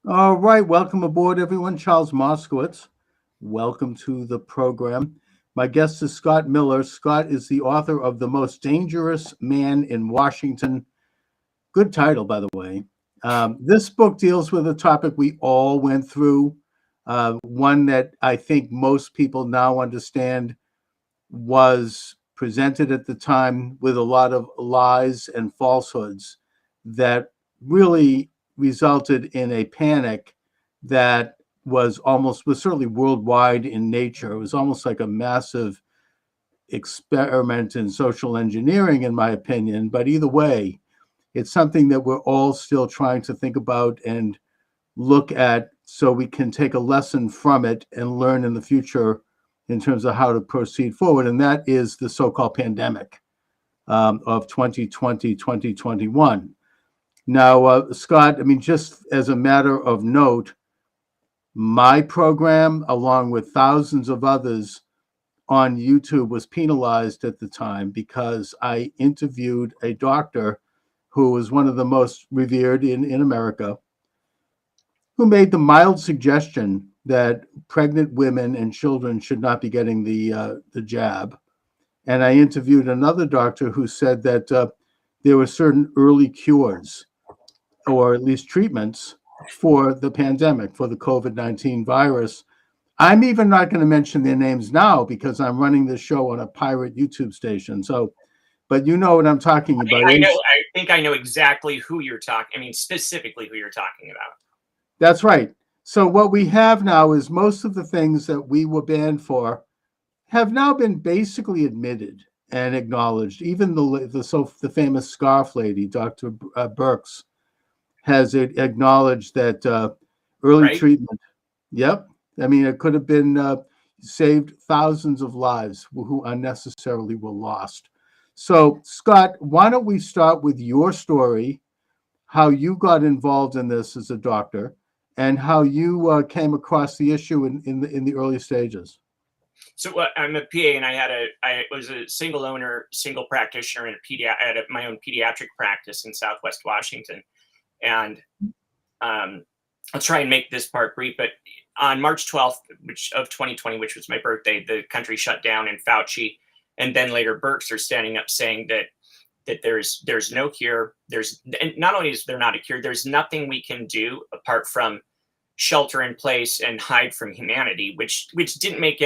All right, welcome aboard, everyone. Charles Moscowitz. Welcome to the program. My guest is Scott Miller. Scott is the author of The Most Dangerous Man in Washington. Good title, by the way. This book deals with a topic we all went through, one that I think most people now understand was presented at the time with a lot of lies and falsehoods that really resulted in a panic that was certainly worldwide in nature. It was almost like a massive experiment in social engineering, in my opinion. But either way, it's something that we're all still trying to think about and look at so we can take a lesson from it and learn in the future in terms of how to proceed forward. And that is the so-called pandemic of 2020, 2021. Now, Scott, I mean, just as a matter of note, my program, along with thousands of others on YouTube, was penalized at the time because I interviewed a doctor who was one of the most revered in America, who made the mild suggestion that pregnant women and children should not be getting the jab. And I interviewed another doctor who said that there were certain early cures, or at least treatments, for the pandemic, for the COVID-19 virus. I'm even not going to mention their names now because I'm running this show on a pirate YouTube station. So, but you know what I'm talking about. I know. I think I know exactly who you're talking. I mean, specifically who you're talking about. That's right. So what we have now is most of the things that we were banned for have now been basically admitted and acknowledged. Even the famous scarf lady, Dr. Birx, has acknowledged that early Right? treatment. Yep. I mean, it could have been saved thousands of lives who unnecessarily were lost. So, Scott, why don't we start with your story, how you got involved in this as a doctor, and how you came across the issue in the early stages. So I'm a PA, and I was a single owner, single practitioner in I had my own pediatric practice in Southwest Washington, and I'll try and make this part brief. But on March 12th, of 2020, which was my birthday, the country shut down, and Fauci, and then later Birx are standing up saying that there's no cure. And not only is there not a cure, there's nothing we can do apart from shelter in place and hide from humanity, which doesn't make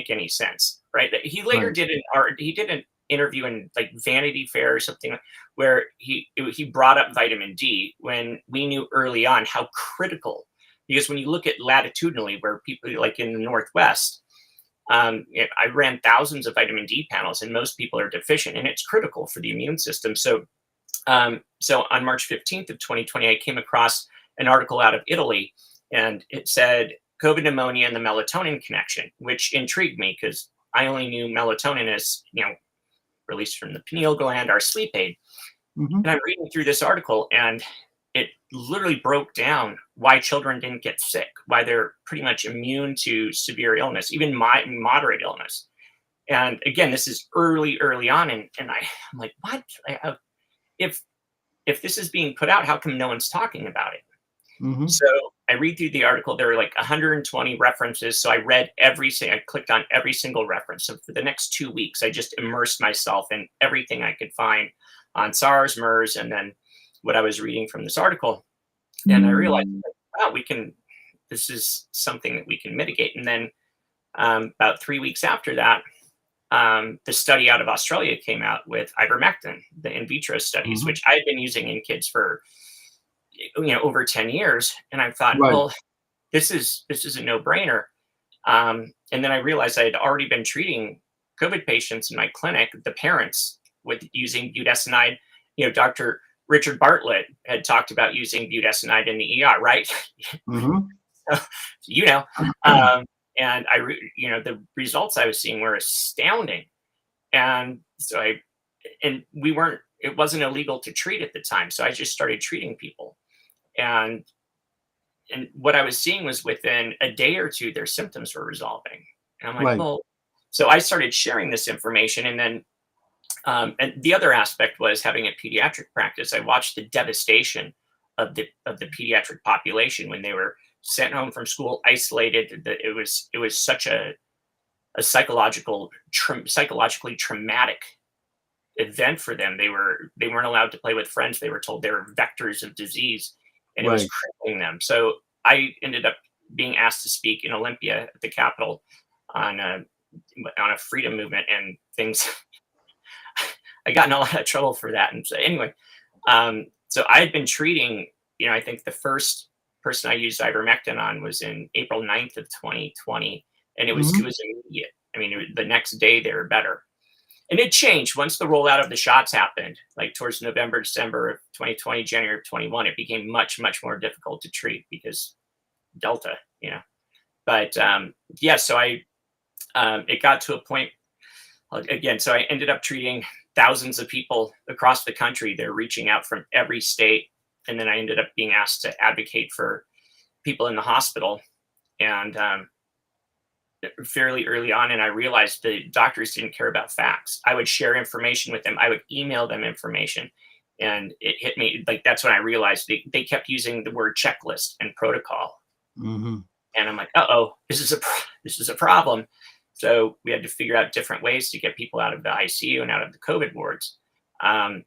any sense, right? He later Right. did an interview in like Vanity Fair or something where he brought up vitamin D when we knew early on how critical, because when you look at latitudinally where people like in the Northwest, I ran thousands of vitamin D panels and most people are deficient, and it's critical for the immune system. So on March 15th of 2020, I came across an article out of Italy, and it said COVID pneumonia and the melatonin connection, which intrigued me because I only knew melatonin as, released from the pineal gland, our sleep aid. Mm-hmm. And I'm reading through this article, and it literally broke down why children didn't get sick, why they're pretty much immune to severe illness, even moderate illness. And again, this is early on, and I'm like, what? If this is being put out, how come no one's talking about it? Mm-hmm. So I read through the article. There were like 120 references. So I clicked on every single reference. So for the next 2 weeks, I just immersed myself in everything I could find on SARS, MERS, and then what I was reading from this article. And I realized, wow, this is something that we can mitigate. And then about 3 weeks after that, the study out of Australia came out with ivermectin, the in vitro studies, Mm-hmm. which I've been using in kids for over 10 years. And I thought, Right. well, this is a no-brainer. And then I realized I had already been treating COVID patients in my clinic, the parents, with using budesonide. Dr. Richard Bartlett had talked about using budesonide in the ER, right? Mm-hmm. And the results I was seeing were astounding. And so it wasn't illegal to treat at the time. So I just started treating people. And what I was seeing was within a day or two, their symptoms were resolving. And I'm like, Right. well, so I started sharing this information. And then, and the other aspect was having a pediatric practice. I watched the devastation of the pediatric population when they were sent home from school, isolated. It was such a psychologically traumatic event for them. They weren't allowed to play with friends. They were told they were vectors of disease, and it was Right. crippling them. So I ended up being asked to speak in Olympia at the Capitol on a freedom movement and things. I got in a lot of trouble for that. And so anyway, so I had been treating. I think the first person I used ivermectin on was in April 9th of 2020, and it was Mhm. immediate. I mean, the next day they were better. And it changed once the rollout of the shots happened, like towards November, December of 2020, January of 21. It became much, much more difficult to treat because Delta. But yeah, so it got to a point again. So I ended up treating thousands of people across the country. They're reaching out from every state, and then I ended up being asked to advocate for people in the hospital. And fairly early on, and I realized the doctors didn't care about facts. I would share information with them. I would email them information, and it hit me like that's when I realized they kept using the word checklist and protocol, Mhm. and I'm like, oh, this is a problem. So we had to figure out different ways to get people out of the ICU and out of the COVID wards. And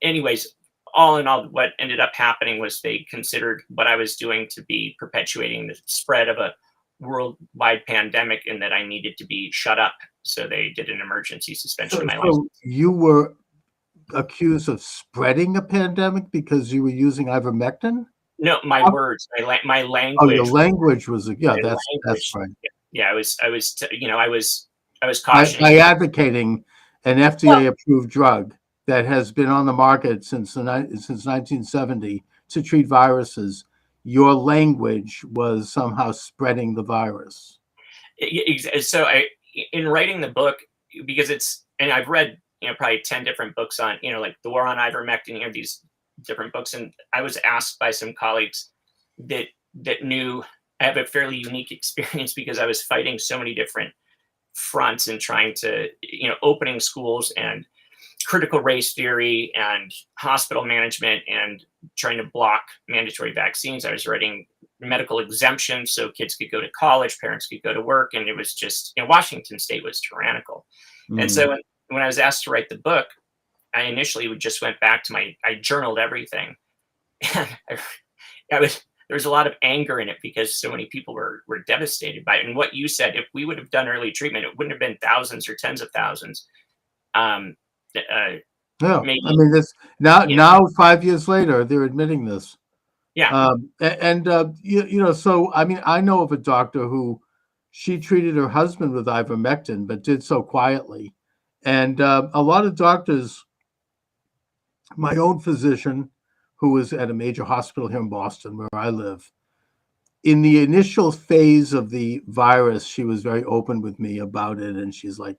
anyways, all in all, what ended up happening was they considered what I was doing to be perpetuating the spread of a worldwide pandemic and that I needed to be shut up. So they did an emergency suspension So of my so license. you were accused of spreading a pandemic because you were using ivermectin? No, my How words, my Oh, your language, language was yeah, my that's language. right. Yeah, I was cautioning. By advocating an Well, FDA-approved drug that has been on the market since 1970 to treat viruses, your language was somehow spreading the virus. so in writing the book, because and I've read, probably 10 different books on, like the war on ivermectin, these different books. And I was asked by some colleagues that, knew I have a fairly unique experience because I was fighting so many different fronts and trying to, opening schools and critical race theory and hospital management and trying to block mandatory vaccines. I was writing medical exemptions so kids could go to college, parents could go to work, and it was just, Washington State was tyrannical. And Mm. so when I was asked to write the book, I initially just went back to I journaled everything. And there was a lot of anger in it because so many people were devastated by it. And what you said, if we would have done early treatment, it wouldn't have been thousands or tens of thousands. Um, Yeah, I maybe, mean, this you know, now 5 years later, they're admitting this. yeah. So I mean, I know of a doctor who she treated her husband with ivermectin, but did so quietly. And a lot of doctors, my own physician, who was at a major hospital here in Boston, where I live, in the initial phase of the virus, she was very open with me about it. And she's like,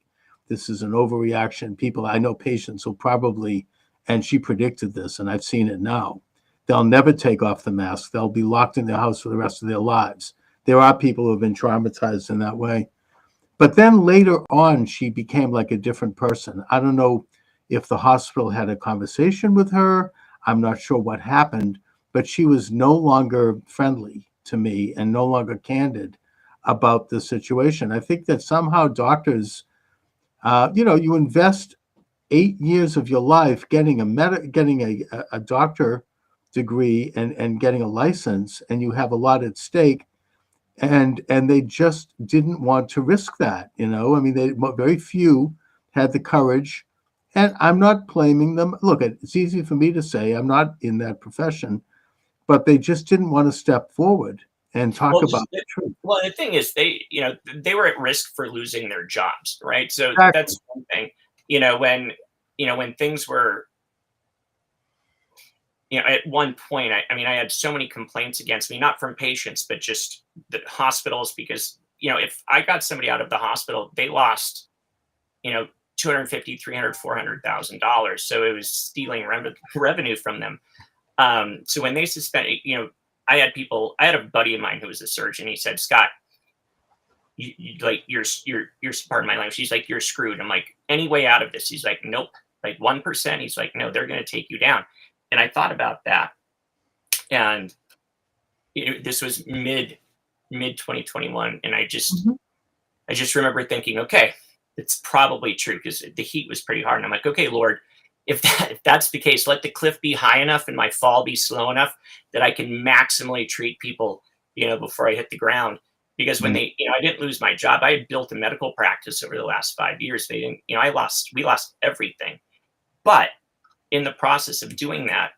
this is an overreaction. People, I know patients will probably, and she predicted this, and I've seen it now. They'll never take off the mask. They'll be locked in their house for the rest of their lives. There are people who have been traumatized in that way. But then later on, she became like a different person. I don't know if the hospital had a conversation with her. I'm not sure what happened, but she was no longer friendly to me and no longer candid about the situation. I think that somehow doctors, you invest 8 years of your life getting a doctor degree and getting a license, and you have a lot at stake, and they just didn't want to risk that. I mean, very few had the courage, and I'm not blaming them. Look, it's easy for me to say I'm not in that profession, but they just didn't want to step forward and talk Well, about the truth. well, the thing is, they were at risk for losing their jobs, right? So Exactly. that's one thing. When when things were, at one point, I mean, I had so many complaints against me, not from patients, but just the hospitals, because if I got somebody out of the hospital, they lost, 250, 300, $400,000. So it was stealing revenue from them. So when they suspended, I had a buddy of mine who was a surgeon. He said, Scott, like you're pardon my language. He's like, you're screwed. I'm like, any way out of this? He's like, nope. Like 1%. He's like, no, they're going to take you down. And I thought about that. And this was mid 2021, and I just Mhm. remember thinking, okay, it's probably true because the heat was pretty hard. And I'm like, okay, Lord, if that's the case, let the cliff be high enough and my fall be slow enough that I can maximally treat people, before I hit the ground. Because when Mm. I didn't lose my job. I had built a medical practice over the last 5 years. They didn't, we lost everything. But in the process of doing that,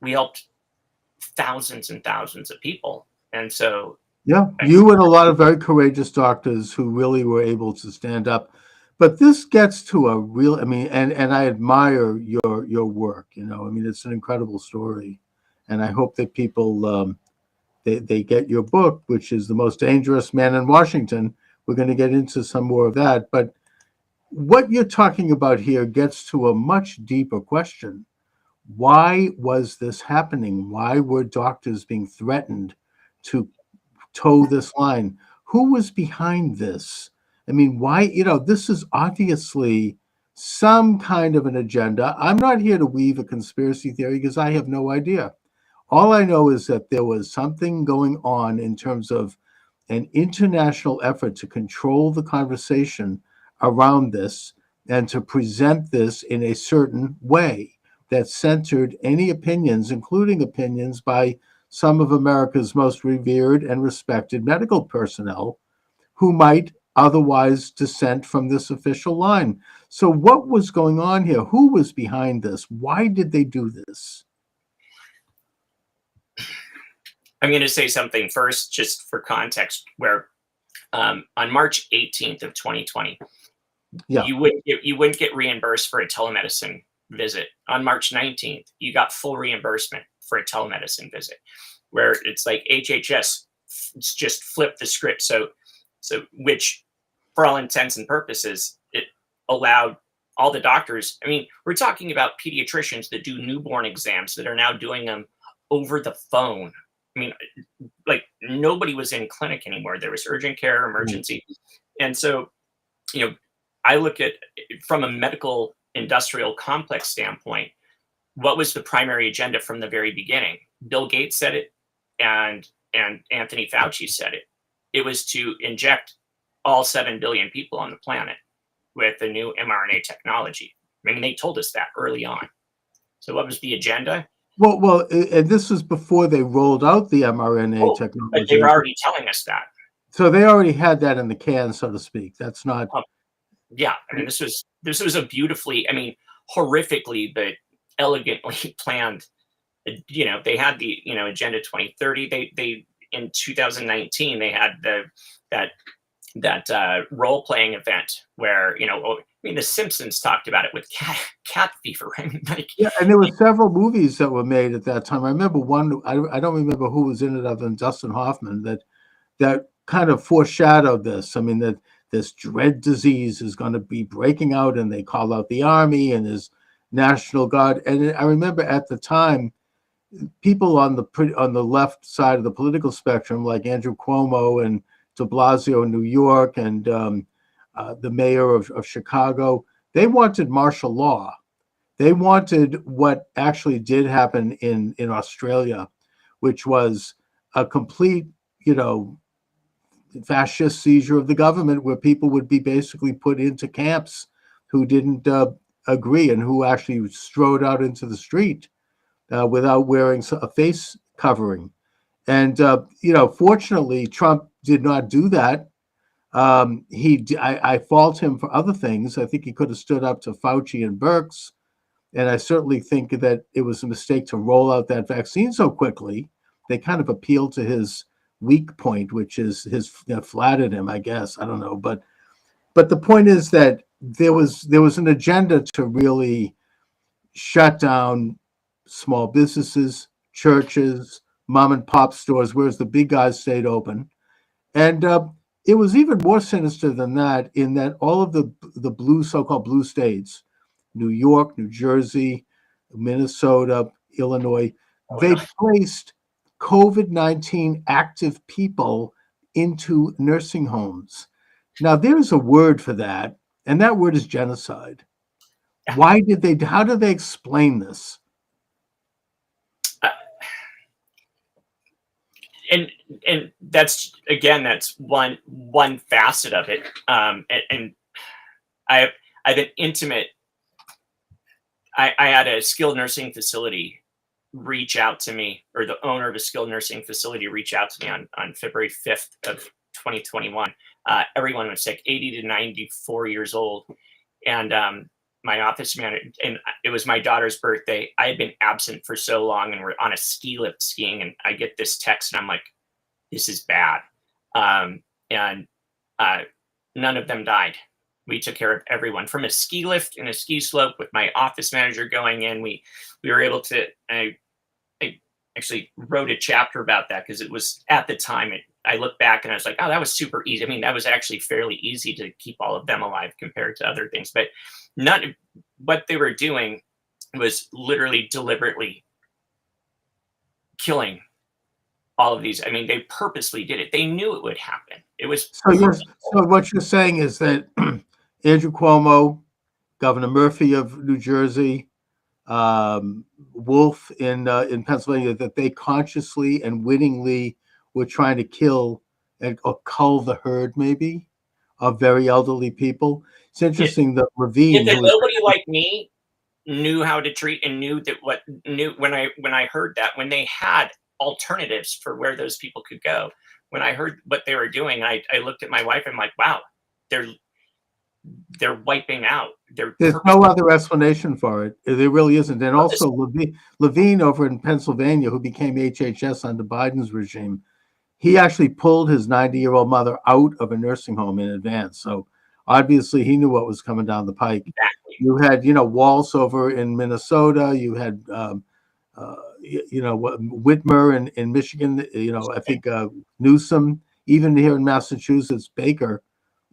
we helped thousands and thousands of people. And so, Yeah, I, you and a lot of very courageous doctors who really were able to stand up. But this gets to a real, I mean, and I admire your work. I mean, it's an incredible story, and I hope that people they get your book, which is The Most Dangerous Man in Washington. We're going to get into some more of that, but what you're talking about here gets to a much deeper question. Why was this happening? Why were doctors being threatened to toe this line? Who was behind this? I mean, why, this is obviously some kind of an agenda. I'm not here to weave a conspiracy theory because I have no idea. All I know is that there was something going on in terms of an international effort to control the conversation around this and to present this in a certain way that centered any opinions, including opinions by some of America's most revered and respected medical personnel who might otherwise dissent from this official line. So, what was going on here? Who was behind this? Why did they do this? I'm going to say something first, just for context, where on March 18th of 2020, Yeah. you wouldn't get reimbursed for a telemedicine visit. On March 19th, you got full reimbursement for a telemedicine visit, where it's like HHS just flipped the script. So which, for all intents and purposes, it allowed all the doctors. I mean, we're talking about pediatricians that do newborn exams that are now doing them over the phone. I mean, like, nobody was in clinic anymore. There was urgent care, emergency. And so, I look at it from a medical industrial complex standpoint. What was the primary agenda from the very beginning? Bill Gates said it, and Anthony Fauci said it. It was to inject all 7 billion people on the planet with the new mRNA technology. I mean, they told us that early on. So what was the agenda? Well, and this was before they rolled out the mRNA Oh, but they technology. were already telling us that. So they already had that in the can, so to speak. That's not. Yeah, I mean, this was a beautifully, I mean, horrifically, but elegantly planned. They had the Agenda 2030. They in 2019 they had that role playing event where I mean, The Simpsons talked about it with cat fever. I mean, like, Yeah, and there were several movies that were made at that time. I remember one. I don't remember who was in it other than Dustin Hoffman. That kind of foreshadowed this. I mean, that this dread disease is going to be breaking out, and they call out the army and his National Guard. And I remember at the time, people on the left side of the political spectrum, like Andrew Cuomo and De Blasio in New York, and the mayor of Chicago, they wanted martial law. They wanted what actually did happen in Australia, which was a complete, fascist seizure of the government, where people would be basically put into camps who didn't agree and who actually strode out into the street without wearing a face covering. And fortunately, Trump did not do that. I fault him for other things. I think he could have stood up to Fauci and Birx, and I certainly think that it was a mistake to roll out that vaccine so quickly. They kind of appealed to his weak point, which is flattered him, I guess. I don't know, but the point is that there was an agenda to really shut down small businesses, churches, mom and pop stores, whereas the big guys stayed open. And it was even more sinister than that, in that all of the so-called blue states, New York, New Jersey, Minnesota, Illinois, they placed COVID-19 active people into nursing homes. Now, there's a word for that, and that word is genocide. How did they explain this? and that's one facet of it. And I've been intimate. I had a skilled nursing facility reach out to me, or the owner of a skilled nursing facility reach out to me on February 5th of 2021. Everyone was sick, 80 to 94 years old. And my office manager, and it was my daughter's birthday. I had been absent for so long, and we're on a ski lift skiing, and I get this text, and I'm like, this is bad. And none of them died. We took care of everyone from a ski lift and a ski slope with my office manager going in. We were able to, I actually wrote a chapter about that, because it was at the time, I look back and I was like, oh, that was super easy. I mean, that was actually fairly easy to keep all of them alive compared to other things, but what they were doing was literally deliberately killing all of these. I mean, they purposely did it. They knew it would happen. It was so what you're saying is that Andrew Cuomo, Governor Murphy of New Jersey, Wolf in Pennsylvania, that they consciously and wittingly were trying to kill or cull the herd, maybe, of very elderly people. It's interesting that Levine, nobody like me knew how to treat, and knew when I heard that, when they had alternatives for where those people could go, when I heard what they were doing, I looked at my wife and I'm like, wow, they're wiping out. There's no other explanation for it. There really isn't. And also Levine over in Pennsylvania, who became HHS under Biden's regime, he actually pulled his 90-year-old mother out of a nursing home in advance. So obviously he knew what was coming down the pike. Exactly. You had, Walsh over in Minnesota. You had, Whitmer in Michigan. I think Newsom, even here in Massachusetts, Baker,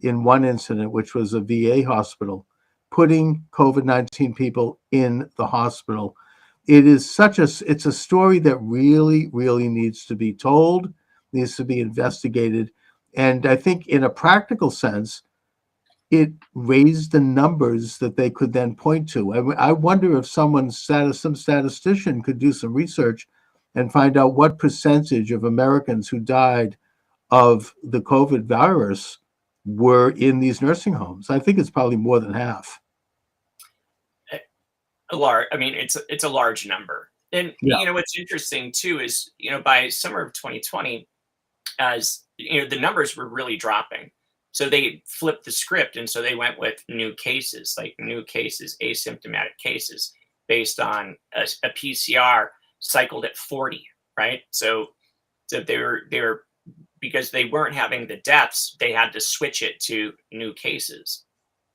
in one incident, which was a VA hospital, putting COVID-19 people in the hospital. It's a story that really, really needs to be told, needs to be investigated. And I think in a practical sense, it raised the numbers that they could then point to. I wonder if some statistician could do some research and find out what percentage of Americans who died of the COVID virus were in these nursing homes. I think it's probably more than half. It's a large number. And what's interesting too is, by summer of 2020, as the numbers were really dropping. So they flipped the script, and so they went with new cases, asymptomatic cases, based on a PCR cycled at 40, right? So they were because they weren't having the deaths, they had to switch it to new cases.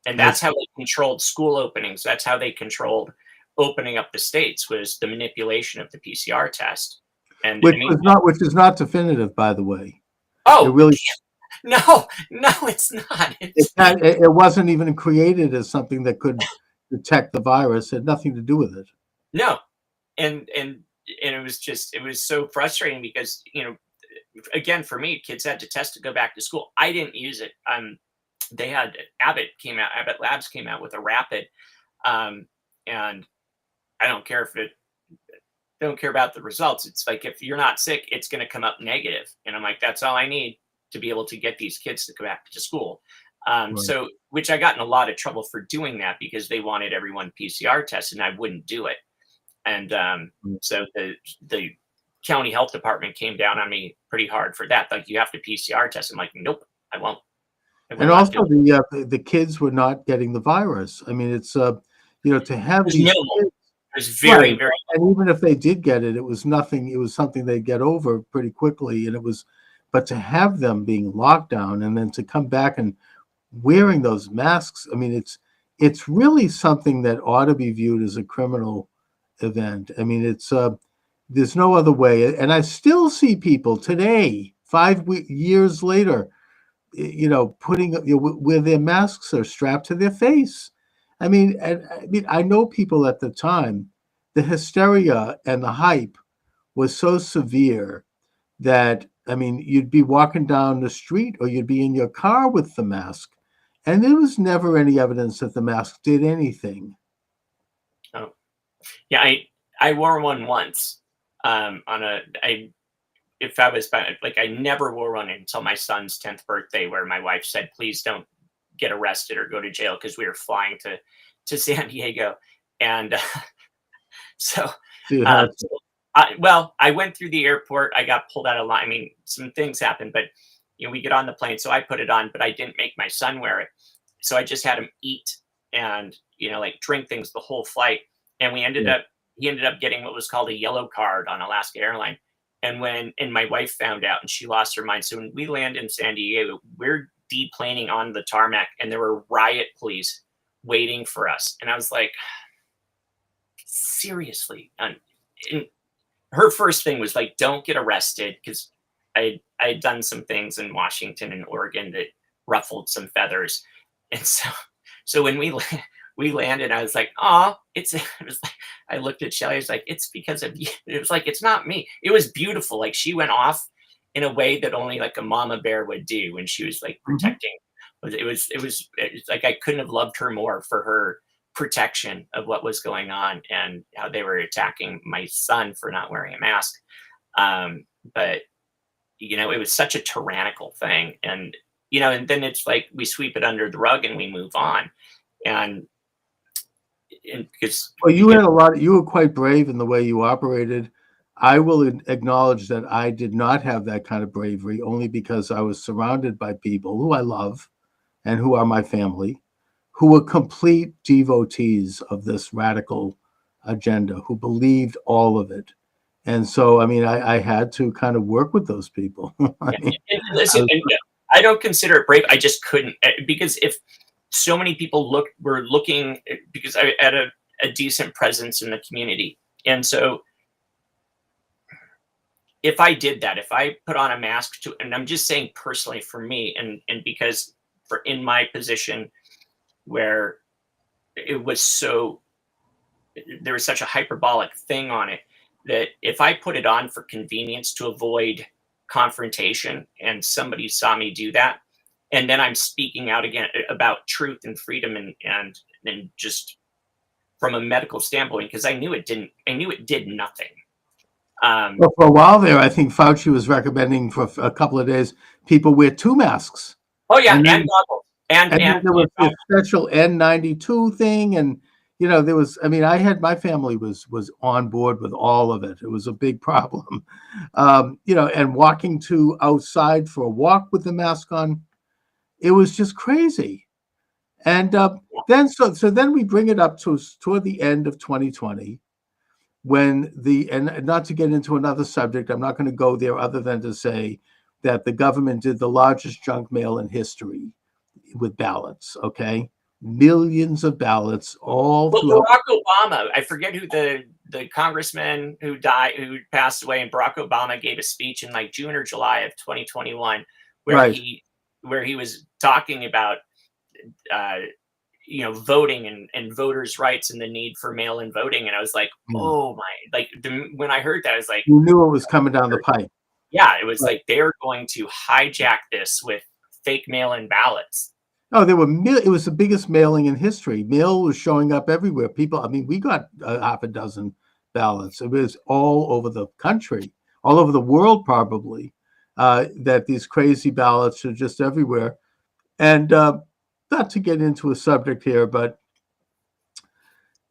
And that's how they controlled school openings. That's how they controlled opening up the states, was the manipulation of the PCR test. And which is not definitive, by the way. Oh, it really. No, it's not. It wasn't even created as something that could detect the virus. It had nothing to do with it. No, and it was so frustrating, because again, for me, kids had to test to go back to school. I didn't use it. They had Abbott Labs came out with a rapid, and I don't care about the results. It's like, if you're not sick, it's going to come up negative, and I'm like, that's all I need to be able to get these kids to go back to school. Right. So, which I got in a lot of trouble for doing that, because they wanted everyone PCR tested, and I wouldn't do it. And so the county health department came down on me pretty hard for that. Like, you have to PCR test. I'm like, nope, I won't. And also the kids were not getting the virus. I mean, it's to have these kids, it was very, very, and even if they did get it, it was nothing. It was something they'd get over pretty quickly. And but to have them being locked down, and then to come back and wearing those masks, I mean, it's really something that ought to be viewed as a criminal event. I mean, there's no other way. And I still see people today, 5 years later, putting where their masks are strapped to their face. I mean, I know people at the time, the hysteria and the hype was so severe that, I mean, you'd be walking down the street, or you'd be in your car with the mask, and there was never any evidence that the mask did anything. Oh, yeah, I wore one once. if I was like, I never wore one until my son's 10th birthday, where my wife said, "Please don't get arrested or go to jail," because we were flying to San Diego, and so, So you had so I went through the airport. I got pulled out of line. I mean, some things happened, but we get on the plane, so I put it on, but I didn't make my son wear it. So I just had him eat and like drink things the whole flight, and yeah. he ended up getting what was called a yellow card on Alaska Airlines. And my wife found out, and she lost her mind. So when we land in San Diego, we're deplaning on the tarmac, and there were riot police waiting for us. And I was like, seriously. And her first thing was like, don't get arrested, because I had done some things in Washington and Oregon that ruffled some feathers. And so when we landed, I was like, oh, it was like, I looked at Shelly, I was like, it's because of you. It was like, it's not me. It was beautiful. Like, she went off in a way that only like a mama bear would do when she was like protecting. It was like, I couldn't have loved her more for her protection of what was going on and how they were attacking my son for not wearing a mask. But it was such a tyrannical thing. And then it's like we sweep it under the rug and we move on. And because Well, you were quite brave in the way you operated. I will acknowledge that I did not have that kind of bravery, only because I was surrounded by people who I love and who are my family, who were complete devotees of this radical agenda, who believed all of it. And so, I mean, I had to kind of work with those people. listen, I don't consider it brave. I just couldn't, because if so many people were looking, because I had a decent presence in the community. And so if I did that, if I put on a mask and I'm just saying personally for me, and because in my position where there was such a hyperbolic thing on it, that if I put it on for convenience to avoid confrontation and somebody saw me do that, and then I'm speaking out again about truth and freedom and just from a medical standpoint, because I knew it did nothing. Well, for a while there, I think Fauci was recommending for a couple of days people wear 2 masks. Oh yeah, and goggles. And then there was this special N92 thing, and there was. I mean, my family was on board with all of it. It was a big problem, and walking outside for a walk with the mask on, it was just crazy. And then we bring it up toward the end of 2020, when and not to get into another subject, I'm not going to go there other than to say that the government did the largest junk mail in history with ballots. Okay, millions of ballots all throughout. Barack Obama, I forget who the congressman who passed away, and Barack Obama gave a speech in like June or July of 2021 where he was talking about voting and voters' rights and the need for mail-in voting, and I was like, oh my! Like when I heard that, I was like, you knew it was coming down the pipe. Yeah, it was like they're going to hijack this with fake mail-in ballots. Oh, it was the biggest mailing in history. Mail was showing up everywhere. People, I mean, we got half a dozen ballots. It was all over the country, all over the world, probably, that these crazy ballots are just everywhere. And not to get into a subject here, but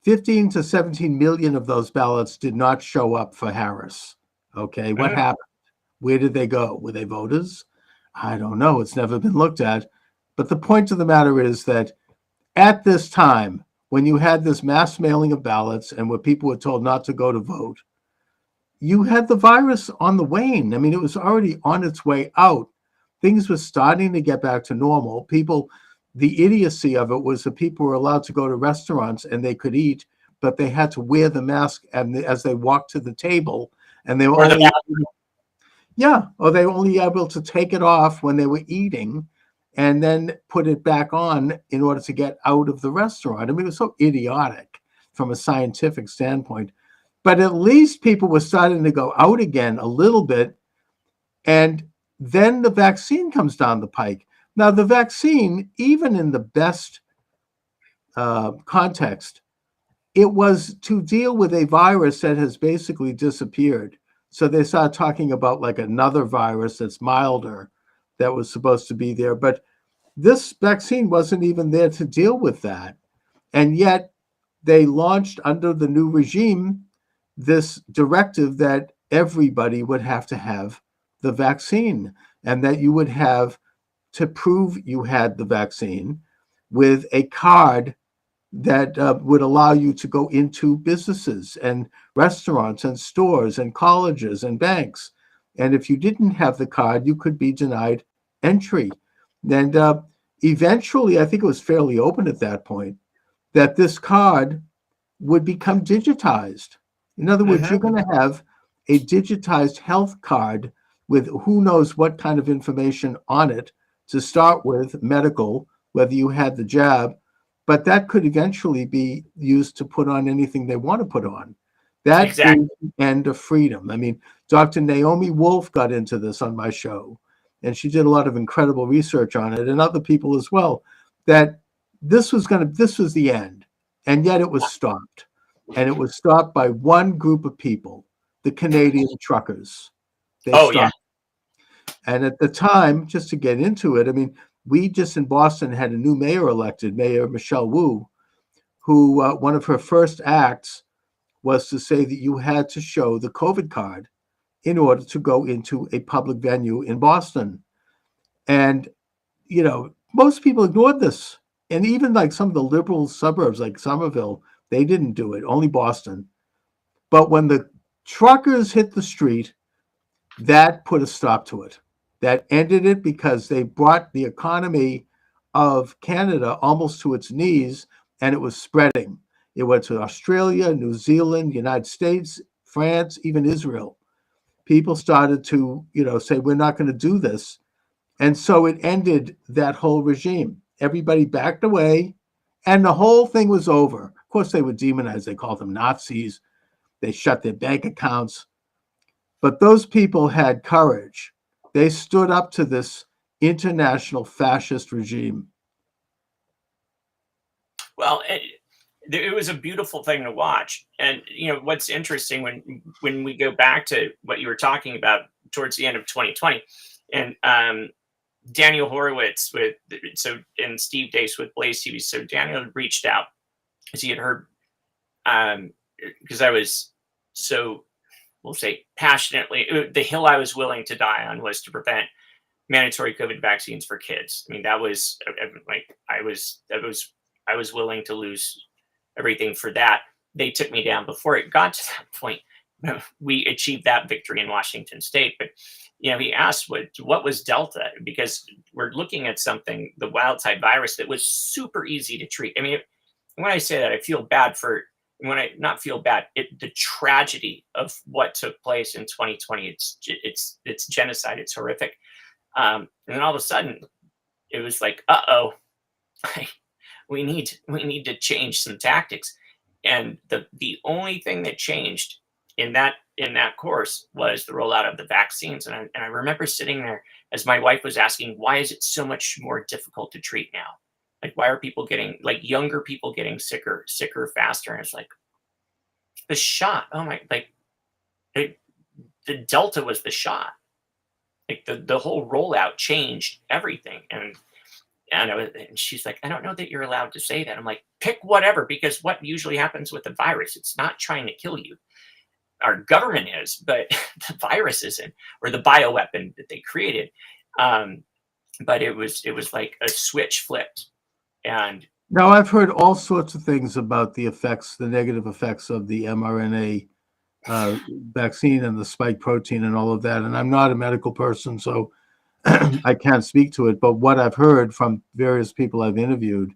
15 to 17 million of those ballots did not show up for Harris. Okay, what happened? Where did they go? Were they voters? I don't know. It's never been looked at. But the point of the matter is that at this time, when you had this mass mailing of ballots and where people were told not to go to vote, you had the virus on the wane. I mean, it was already on its way out. Things were starting to get back to normal. The idiocy of it was that people were allowed to go to restaurants and they could eat, but they had to wear the mask as they walked to the table, and they were only able to take it off when they were eating, and then put it back on in order to get out of the restaurant. I mean, it was so idiotic from a scientific standpoint. But at least people were starting to go out again a little bit, and then the vaccine comes down the pike. Now, the vaccine, even in the best context, it was to deal with a virus that has basically disappeared. So they started talking about like another virus that's milder that was supposed to be there. But this vaccine wasn't even there to deal with that. And yet they launched under the new regime this directive that everybody would have to have the vaccine and that you would have to prove you had the vaccine with a card that would allow you to go into businesses and restaurants and stores and colleges and banks. And if you didn't have the card, you could be denied entry. And eventually, I think it was fairly open at that point, that this card would become digitized. In other words, you're going to have a digitized health card with who knows what kind of information on it to start with, medical, whether you had the jab, but that could eventually be used to put on anything they want to put on. That Exactly. is the end of freedom. I mean, Dr. Naomi Wolf got into this on my show, and she did a lot of incredible research on it, and other people as well, that this was the end. And yet it was stopped. And it was stopped by one group of people, the Canadian truckers. They Oh yeah. stopped. And at the time, just to get into it, I mean, we just in Boston had a new mayor elected, Mayor Michelle Wu, who one of her first acts was to say that you had to show the COVID card in order to go into a public venue in Boston. And, you know, most people ignored this. And even like some of the liberal suburbs like Somerville, they didn't do it, only Boston. But when the truckers hit the street, that put a stop to it. That ended it because they brought the economy of Canada almost to its knees, and it was spreading. It went to Australia, New Zealand, United States, France, even Israel. People started to, say, we're not going to do this. And so it ended that whole regime. Everybody backed away, and the whole thing was over. Of course, they were demonized. They called them Nazis. They shut their bank accounts. But those people had courage. They stood up to this international fascist regime. Well, it was a beautiful thing to watch. And what's interesting when we go back to what you were talking about towards the end of 2020, and Daniel Horowitz and Steve Dace with Blaze TV. So Daniel reached out because he had heard, because I was so, we'll say, passionately, the hill I was willing to die on was to prevent mandatory COVID vaccines for kids. I mean, that was like I was willing to lose everything for that. They took me down before it got to that point. We achieved that victory in Washington State, but he asked what was Delta, because we're looking at something, the wild type virus, that was super easy to treat. I mean, when I say that, I feel bad for, not feel bad, the tragedy of what took place in 2020. It's genocide. It's horrific. And then all of a sudden, it was like, we need to change some tactics. And the only thing that changed in that course was the rollout of the vaccines. And I remember sitting there as my wife was asking, why is it so much more difficult to treat now? Like, why are people getting, like, younger people getting sicker faster? And it's like, the shot. Oh my, the Delta was the shot. Like the whole rollout changed everything. And she's like, I don't know that you're allowed to say that. I'm like, pick whatever, because what usually happens with the virus, it's not trying to kill you. Our government is, but the virus isn't, or the bioweapon that they created. But it was like a switch flipped. And now I've heard all sorts of things about the negative effects of the mRNA vaccine and the spike protein and all of that. And I'm not a medical person, so I can't speak to it. But what I've heard from various people I've interviewed,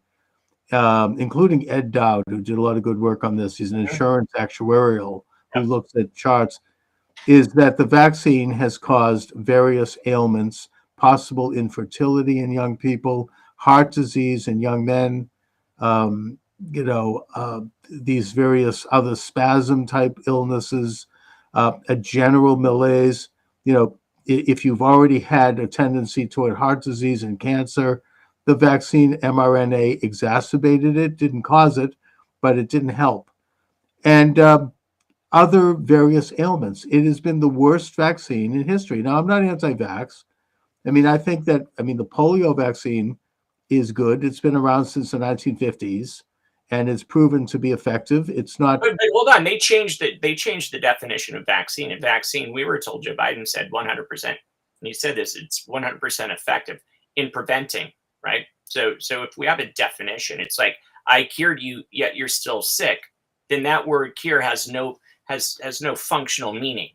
including Ed Dowd, who did a lot of good work on this, he's an insurance actuarial who looks at charts, is that the vaccine has caused various ailments, possible infertility in young people, heart disease in young men, these various other spasm type illnesses, a general malaise. If you've already had a tendency toward heart disease and cancer, the vaccine mRNA exacerbated it, didn't cause it, but it didn't help. And other various ailments. It has been the worst vaccine in history. Now, I'm not anti-vax. I mean, I think that, I mean, the polio vaccine is good. It's been around since the 1950s, and it's proven to be effective. It's not But hold on, they changed the definition of vaccine. And vaccine, we were told, Joe Biden said 100%. And he said this, it's 100% effective in preventing, right? So if we have a definition, it's like I cured you, yet you're still sick. Then that word cure has no functional meaning,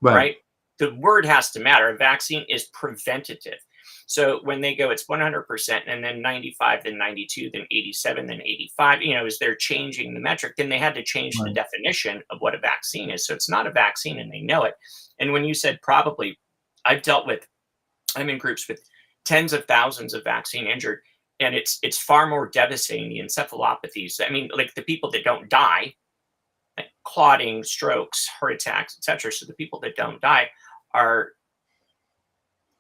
right. right? The word has to matter. A vaccine is preventative. So when they go, it's 100%, and then 95, then 92, then 87, then 85, as they're changing the metric, then they had to change the Right. definition of what a vaccine is. So it's not a vaccine, and they know it. And when you said probably, I'm in groups with tens of thousands of vaccine injured, and it's far more devastating, the encephalopathies. I mean, like the people that don't die, like clotting, strokes, heart attacks, etc. So the people that don't die are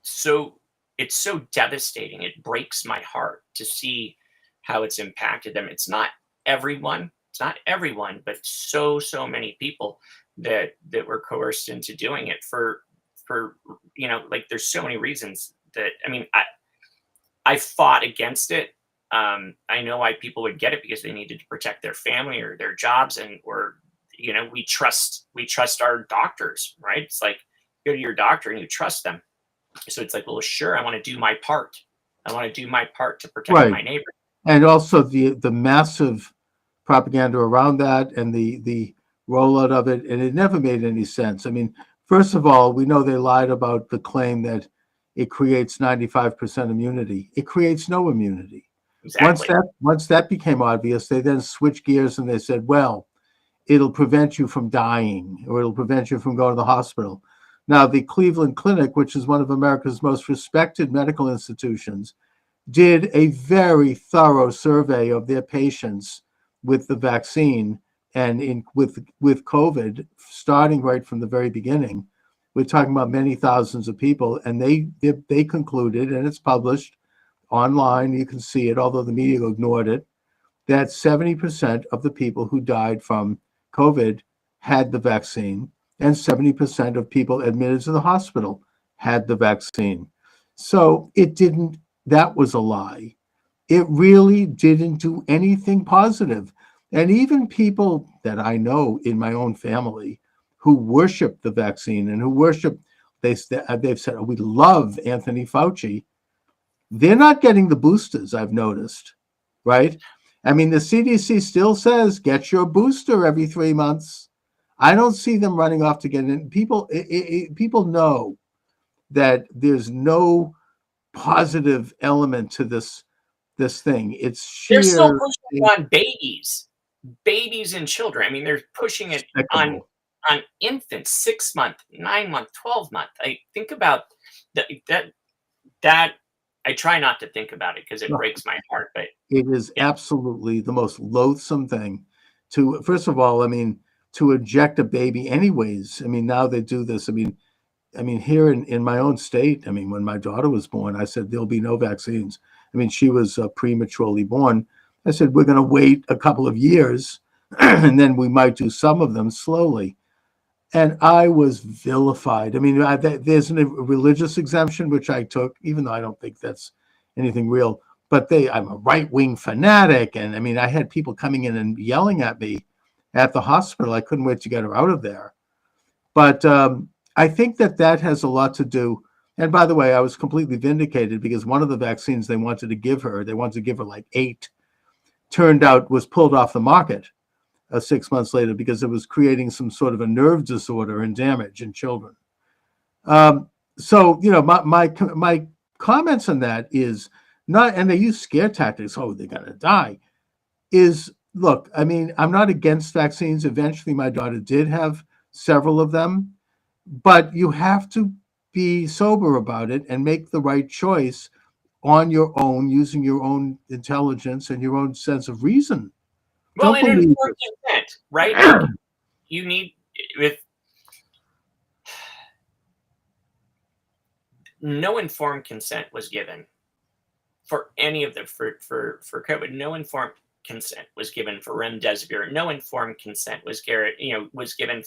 so it's so devastating. It breaks my heart to see how it's impacted them. It's not everyone, but so many people that were coerced into doing it for like there's so many reasons that I mean I fought against it. I know why people would get it because they needed to protect their family or their jobs, and or we trust our doctors, right? It's like go to your doctor and you trust them. So it's like, well, sure, I want to do my part. I want to do my part to protect Right. my neighbor. And also the massive propaganda around that and the rollout of it, and it never made any sense. I mean, first of all, we know they lied about the claim that it creates 95% immunity. It creates no immunity. Once Exactly. that became obvious, they then switched gears and they said, well, it'll prevent you from dying or it'll prevent you from going to the hospital. Now, the Cleveland Clinic, which is one of America's most respected medical institutions, did a very thorough survey of their patients with the vaccine and with COVID, starting right from the very beginning. We're talking about many thousands of people, and they concluded, and it's published online. You can see it, although the media ignored it, that 70% of the people who died from COVID had the vaccine, and 70% of people admitted to the hospital had the vaccine. So that was a lie. It really didn't do anything positive. And even people that I know in my own family who worship the vaccine and they've said, oh, we love Anthony Fauci. They're not getting the boosters, I've noticed, right? I mean, the CDC still says get your booster every 3 months. I don't see them running off to get it. People know that there's no positive element to this thing. It's They're still sheer pushing it on babies and children. I mean, they're pushing it on despicable. infants, 6 month, 9 month, 12 month. I think about that. I try not to think about it because it No, breaks my heart. But it is yeah, absolutely the most loathsome thing to, first of all, I mean, to eject a baby anyways. I mean, now they do this. I mean, here in my own state, I mean, when my daughter was born, I said there'll be no vaccines. I mean, she was prematurely born. I said we're going to wait a couple of years, and then we might do some of them slowly. And I was vilified. I mean, there's a religious exemption which I took, even though I don't think that's anything real. But I'm a right-wing fanatic, and I mean, I had people coming in and yelling at me at the hospital. I couldn't wait to get her out of there. But I think that has a lot to do. And by the way, I was completely vindicated because one of the vaccines they wanted to give her like 8, turned out was pulled off the market 6 months later because it was creating some sort of a nerve disorder and damage in children. So my comments on that is not, and they use scare tactics. Oh, they're gonna die. Is look, I mean, I'm not against vaccines. Eventually, my daughter did have several of them, but you have to be sober about it and make the right choice on your own, using your own intelligence and your own sense of reason. well, Don't and believe informed it. consent, right? Like you need with no informed consent was given for any of the for COVID. No informed. consent was given for remdesivir. No informed consent was given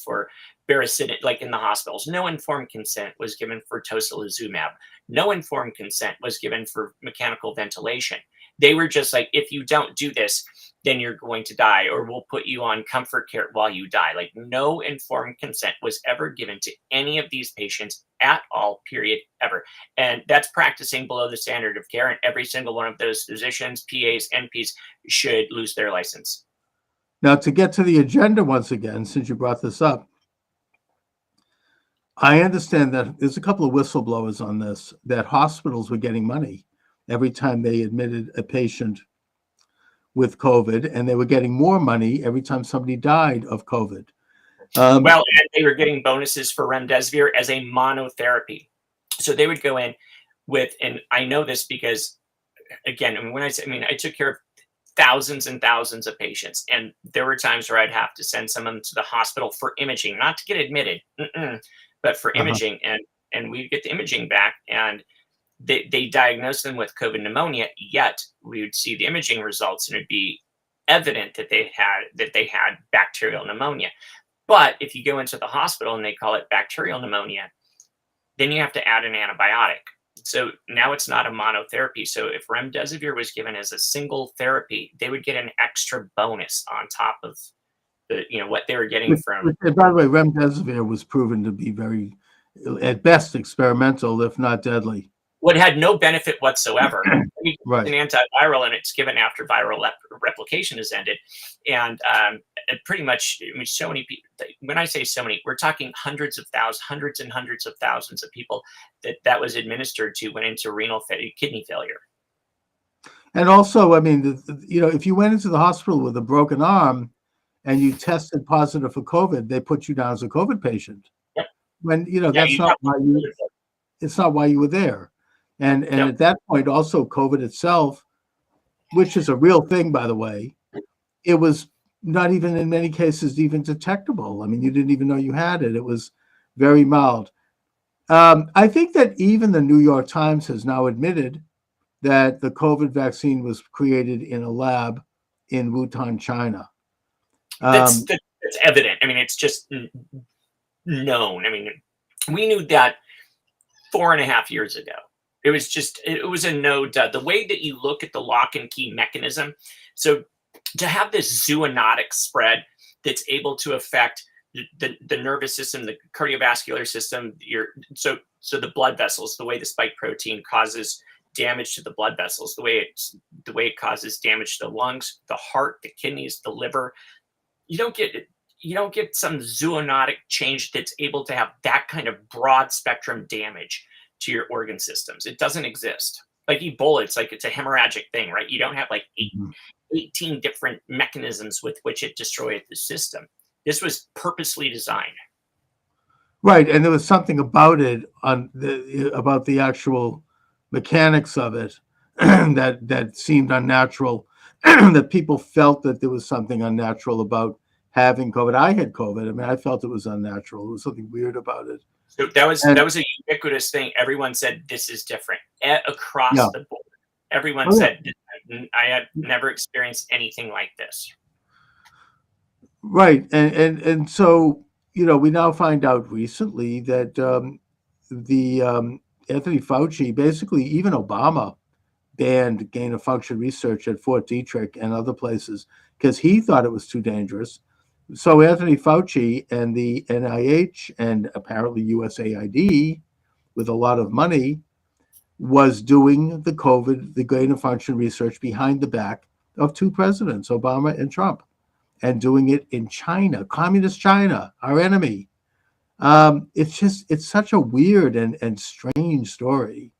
for baricitinib, like in the hospitals. No informed consent was given for tocilizumab. No informed consent was given for mechanical ventilation. They were just like, if you don't do this, then you're going to die, or we'll put you on comfort care while you die. Like, no informed consent was ever given to any of these patients at all, period, ever. And that's practicing below the standard of care. And every single one of those physicians, PAs, NPs should lose their license. Now, to get to the agenda once again, since you brought this up, I understand that there's a couple of whistleblowers on this, that hospitals were getting money every time they admitted a patient with COVID, and they were getting more money every time somebody died of COVID. Well, and they were getting bonuses for remdesivir as a monotherapy. So they would go in with, and I know this because, again, I took care of thousands and thousands of patients, and there were times where I'd have to send some of them to the hospital for imaging, not to get admitted, but for imaging, and we'd get the imaging back, and they diagnosed them with COVID pneumonia, yet we would see the imaging results and it'd be evident that they had bacterial pneumonia. But if you go into the hospital and they call it bacterial pneumonia, then you have to add an antibiotic. So now it's not a monotherapy. So if remdesivir was given as a single therapy, they would get an extra bonus on top of what they were getting from. And by the way, remdesivir was proven to be very, at best, experimental, if not deadly. What had no benefit whatsoever. Right. It's an antiviral, and it's given after viral replication has ended. And it pretty much, so many people, when I say so many, we're talking hundreds and hundreds of thousands of people that was administered to went into kidney failure. And also, if you went into the hospital with a broken arm and you tested positive for COVID, they put you down as a COVID patient. Yep. When, that's not why it's not why you were there. And Yep. At that point, also COVID itself, which is a real thing, by the way, it was not even in many cases even detectable. You didn't even know you had it. It was very mild. I think that even the New York Times has now admitted that the COVID vaccine was created in a lab in Wuhan, China. That's evident. It's just known. We knew that 4.5 years ago. It was a no duh. The way that you look at the lock and key mechanism. So to have this zoonotic spread that's able to affect the nervous system, the cardiovascular system, so the blood vessels, the way the spike protein causes damage to the blood vessels, the way it causes damage to the lungs, the heart, the kidneys, the liver. You don't get some zoonotic change that's able to have that kind of broad spectrum damage to your organ systems. It doesn't exist. Like Ebola, it's a hemorrhagic thing, right? You don't have 18 different mechanisms with which it destroyed the system. This was purposely designed. Right, and there was something about it about the actual mechanics of it that seemed unnatural. That people felt that there was something unnatural about having COVID. I had COVID. I felt it was unnatural. There was something weird about it. So that was a ubiquitous thing. Everyone said this is different across the board. Everyone said I had never experienced anything like this. Right, and so we now find out recently that the Anthony Fauci, basically even Obama, banned gain-of-function research at Fort Detrick and other places because he thought it was too dangerous. So Anthony Fauci and the NIH and apparently USAID, with a lot of money, was doing the gain-of-function research behind the back of two presidents, Obama and Trump, and doing it in China, communist China, our enemy. It's such a weird and strange story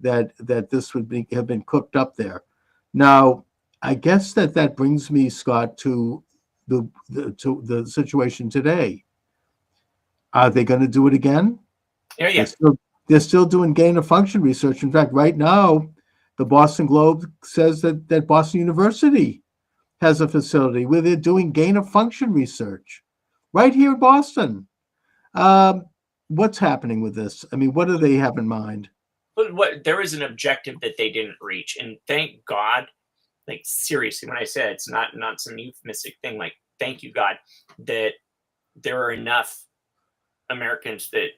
that this would have been cooked up there. Now, I guess that brings me, Scott, to the situation today. Are they going to do it again? Yeah. They're still doing gain-of-function research. In fact, right now, the Boston Globe says that Boston University has a facility where they're doing gain-of-function research right here in Boston. What's happening with this? What do they have in mind? There was an objective that they didn't reach, and thank God like seriously, when I said it's not some euphemistic thing, like thank you God that there are enough Americans that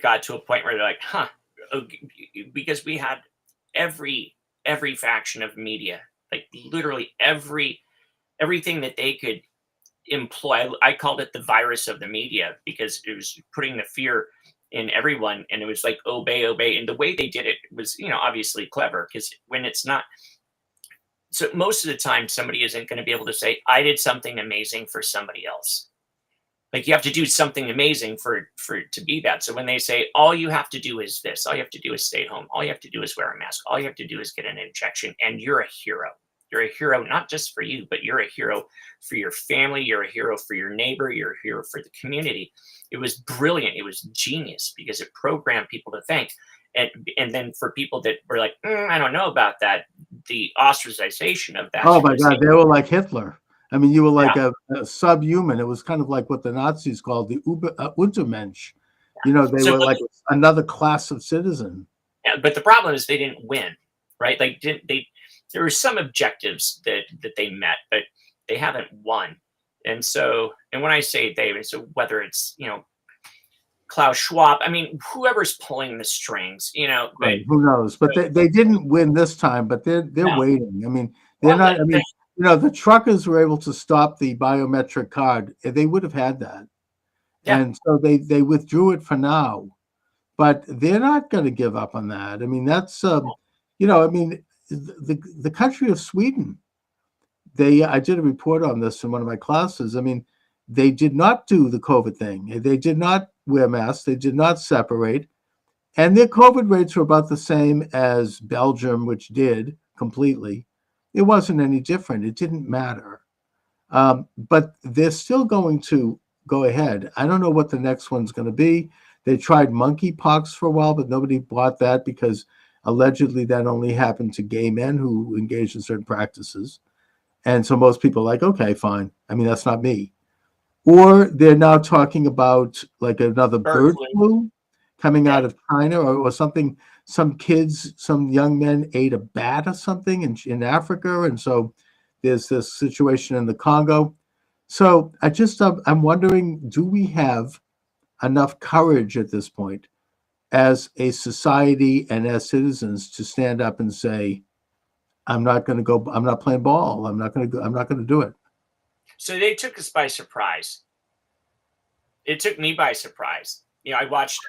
got to a point where they're like, huh, because we had every faction of media, like literally everything that they could employ. I called it the virus of the media because it was putting the fear in everyone, and it was like obey, obey. And the way they did it was, obviously clever, because when it's not, so most of the time somebody isn't going to be able to say I did something amazing for somebody else. Like you have to do something amazing for to be that. So when they say all you have to do is this, all you have to do is stay home, all you have to do is wear a mask, all you have to do is get an injection, and you're a hero. You're a hero not just for you, but you're a hero for your family, you're a hero for your neighbor, you're a hero for the community. It was brilliant, it was genius, because it programmed people to think. And then for people that were like, I don't know about that, the ostracization of that. Oh my God, they were like Hitler. I mean, you were like Yeah. a subhuman. It was kind of like what the Nazis called the Untermensch. They So, were like another class of citizen. yeah, but the problem is they didn't win, right? Like, didn't they? There were some objectives that they met, but they haven't won. And so, and when I say they, so whether it's Klaus Schwab, I mean whoever's pulling the strings, but Right. Who knows? But they didn't win this time. But they're no. waiting. I mean, they're Well, not. I mean, the truckers were able to stop the biometric card. They would have had that, yeah. and so they withdrew it for now. But they're not going to give up on that. I mean, that's I mean, the country of Sweden. I did a report on this in one of my classes. I mean, they did not do the COVID thing. They did not wear masks. They did not separate. And their COVID rates were about the same as Belgium, which did completely. It wasn't any different. It didn't matter. But they're still going to go ahead. I don't know what the next one's going to be. They tried monkeypox for a while, but nobody bought that because allegedly that only happened to gay men who engaged in certain practices. And so most people are like, okay, fine. I mean, that's not me. Or they're now talking about like another bird flu coming out of China or something. Some kids, some young men ate a bat or something in Africa. And so there's this situation in the Congo. So I'm wondering, do we have enough courage at this point as a society and as citizens to stand up and say, I'm not playing ball. I'm not going to do it. So they took us by surprise. It took me by surprise. I watched,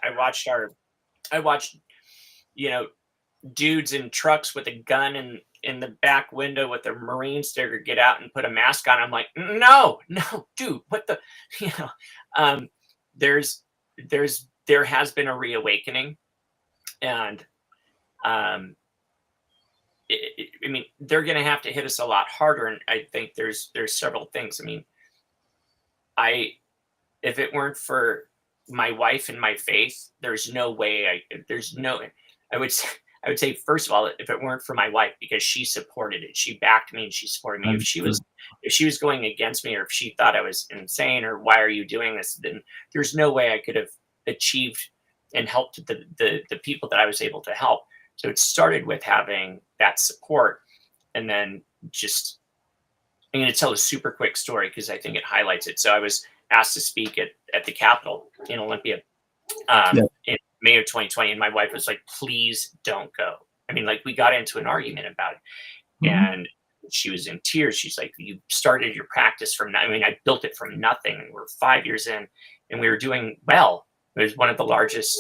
dudes in trucks with a gun in the back window with a Marine sticker get out and put a mask on. I'm like, no, dude, what the, there has been a reawakening, and I mean, they're going to have to hit us a lot harder. And I think there's several things. I mean, if it weren't for my wife and my faith, there's no way I would say, first of all, if it weren't for my wife, because she supported it, she backed me and she supported me. If she was going against me, or if she thought I was insane, or why are you doing this, then there's no way I could have achieved and helped the people that I was able to help. So it started with having that support. And then I'm going to tell a super quick story because I think it highlights it. So I was asked to speak at the Capitol in Olympia in May of 2020. And my wife was like, please don't go. I mean, like, we got into an argument about it. And she was in tears. She's like, you started your practice from nothing. I mean, I built it from nothing. And we're 5 years in and we were doing well. It was one of the largest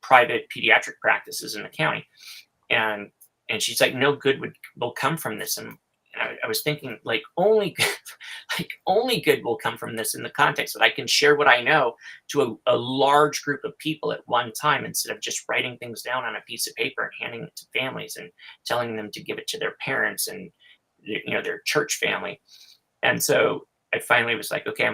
private pediatric practices in the county. And she's like, no good will come from this. And I was thinking, like, only good will come from this in the context that I can share what I know to a large group of people at one time, instead of just writing things down on a piece of paper and handing it to families and telling them to give it to their parents and their church family. And so I finally was like, okay,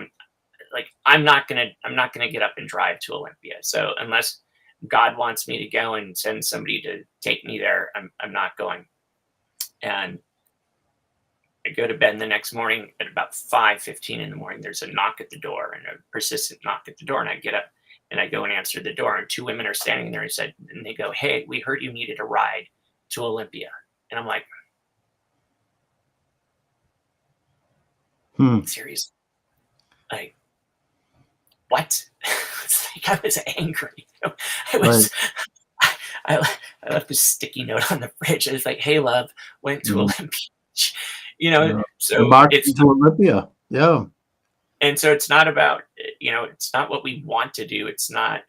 I'm not gonna get up and drive to Olympia. So unless God wants me to go and send somebody to take me there, I'm not going. And I go to bed the next morning at about 5:15 in the morning. There's a knock at the door, and a persistent knock at the door. And I get up and I go and answer the door. And two women are standing there. And they go, hey, we heard you needed a ride to Olympia. And I'm like, Hmm. Seriously, like what? It's like I was angry. I Right. was. I, I left a sticky note on the fridge. I was like, "Hey, love, went to Mhm. Olympia." Yeah. The So march it's into Olympia. Yeah. and so it's not about it's not what we want to do. It's not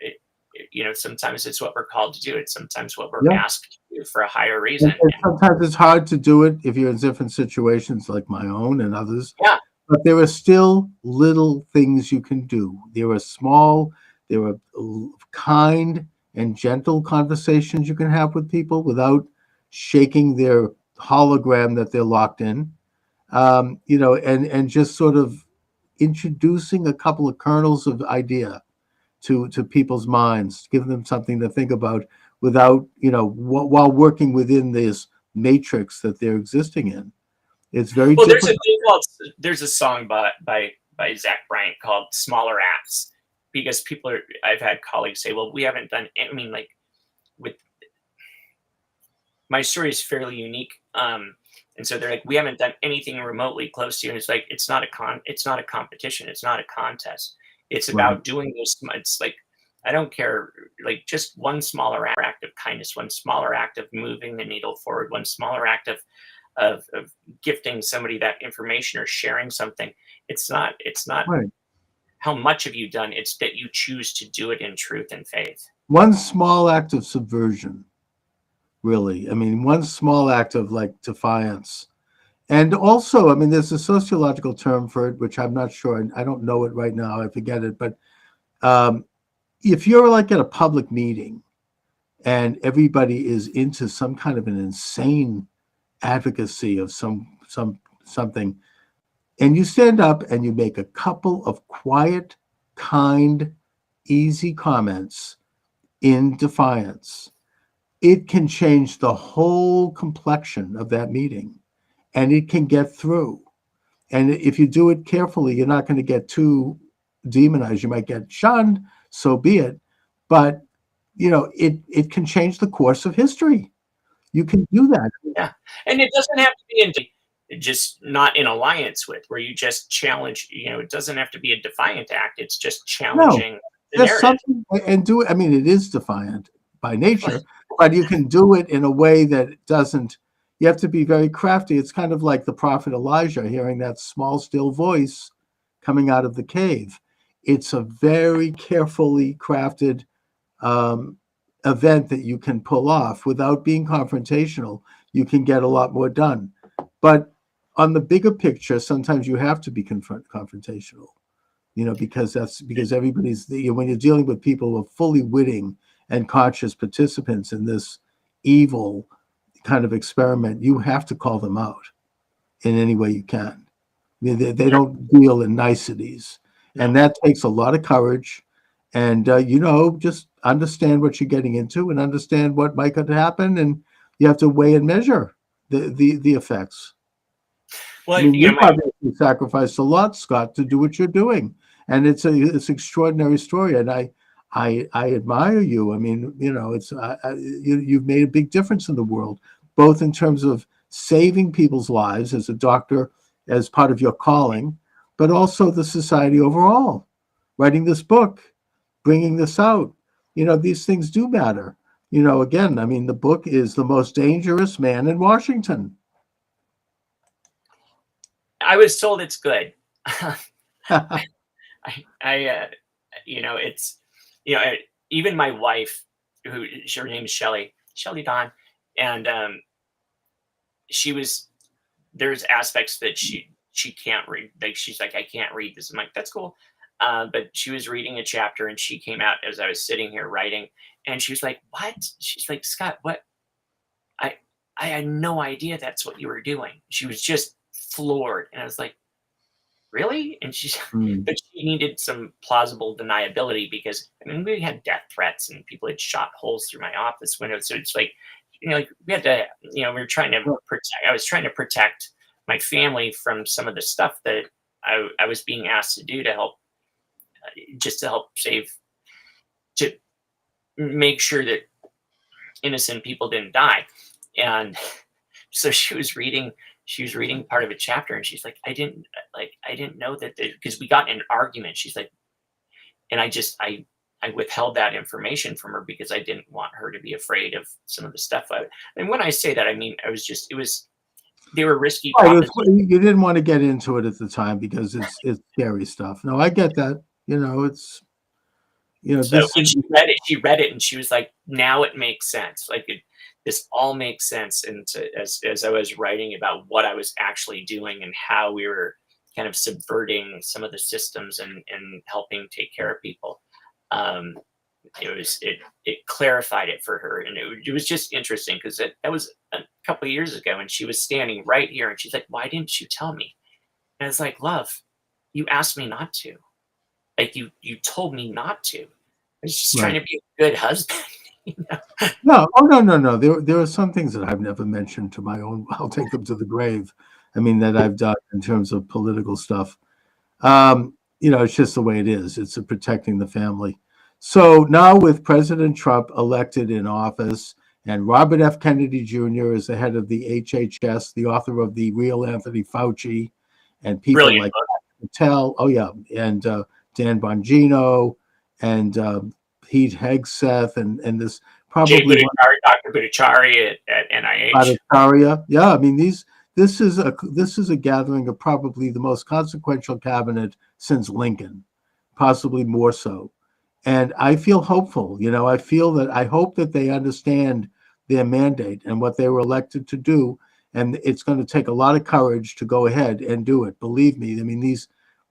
sometimes it's what we're called to do. It's sometimes what we're Yeah. asked to do for a higher reason. And And sometimes it's hard to do it if you're in different situations like my own and others. yeah, But there are still little things you can do. There are small, there are kind and gentle conversations you can have with people without shaking their hologram that they're locked in. And just sort of introducing a couple of kernels of idea to people's minds, give them something to think about without, while working within this matrix that they're existing in. It's very well, difficult. there's a song by Zach Bryant called "Smaller Acts," because I've had colleagues say, "Well, we haven't done." I mean, like with my story is fairly unique. And so they're like, we haven't done anything remotely close to you. And it's like, it's not a competition. It's not a contest. It's Right. about doing this. It's like, I don't care, like just one smaller act of kindness, one smaller act of moving the needle forward, one smaller act of gifting somebody that information or sharing something. It's not Right. how much have you done. It's that you choose to do it in truth and faith. One small act of subversion, really. I mean, one small act of like defiance. And also, I mean, there's a sociological term for it, which I'm not sure. I don't know it right now. I forget it. But um, if you're like at a public meeting and everybody is into some kind of an insane advocacy of something, and you stand up and you make a couple of quiet, kind, easy comments in defiance, it can change the whole complexion of that meeting and it can get through. And if you do it carefully, you're not going to get too demonized. You might get shunned, so be it. But it can change the course of history. You can do that. Yeah, and it doesn't have to be just not in alliance with, where you just challenge. It doesn't have to be a defiant act. It's just No, challenging the there's narrative. something and do it. I mean, it is defiant by nature, but you can do it in a way that doesn't. You have to be very crafty. It's kind of like the prophet Elijah hearing that small, still voice coming out of the cave. It's a very carefully crafted um, event that you can pull off without being confrontational. You can get a lot more done. But on the bigger picture, sometimes you have to be confrontational, because everybody's when you're dealing with people who are fully witting and conscious participants in this evil kind of experiment, you have to call them out in any way you can. They Sure. don't deal in niceties, and No. that takes a lot of courage. And just understand what you're getting into, and understand what might could happen, and you have to weigh and measure the effects. I Well, mean, you've my obviously sacrificed a lot, Scott, to do what you're doing, and it's an extraordinary story, and I admire you. I mean, you've made a big difference in the world, both in terms of saving people's lives as a doctor, as part of your calling, but also the society overall. Writing this book, bringing this out, these things do matter. Again, I mean, the book is The Most Dangerous Man in Washington. I was told it's good. I it's you know I, even my wife, her name is Shelly Dawn, and she was there's aspects that she can't read. Like she's like, I can't read this. I'm like, that's cool. But she was reading a chapter and she came out as I was sitting here writing, and she was like, "What?" She's like, "Scott, what? I I had no idea that's what you were doing." She was just floored, and I was like, "Really?" And she's Mm. but she needed some plausible deniability because I mean we had death threats and people had shot holes through my office window. So it's like, like we had to, we were trying to protect. I was trying to protect my family from some of the stuff that I was being asked to do to help, just to help save, to make sure that innocent people didn't die. And so she was reading. she was reading part of a chapter, and she's like, I didn't know that, because we got in an argument. She's like, and I withheld that information from her because I didn't want her to be afraid of some of the stuff. And when I say that, I mean, they were risky Right, propositions. you didn't want to get into it at the time because it's scary stuff. No, I get that. It's So this when is she read it, and she was like, now it makes sense. Like, this all makes sense. And as I was writing about what I was actually doing and how we were kind of subverting some of the systems and helping take care of people, um, it clarified it for her. And it was just interesting, because that was a couple of years ago, and she was standing right here, and she's like, why didn't you tell me? And it's like, love, you asked me not to. Like, you told me not to. I was just trying right. to be a good husband. You know? No, oh no. There are some things that I've never mentioned to my own. I'll take them to the grave. I mean, that I've done in terms of political stuff. It's just the way it is. It's protecting the family. So now, with President Trump elected in office, and Robert F. Kennedy Jr. is the head of the HHS, the author of The Real Anthony Fauci, and people Brilliant like book. Patel, and Dan Bongino, and Pete Hegseth, and this Jay probably one Bhattacharya, Dr. Bhattacharya at NIH. Bhattacharya. Yeah, I mean this is a gathering of probably the most consequential cabinet since Lincoln, possibly more so. And I feel hopeful. I hope that they understand their mandate and what they were elected to do. And it's going to take a lot of courage to go ahead and do it. Believe me. I mean,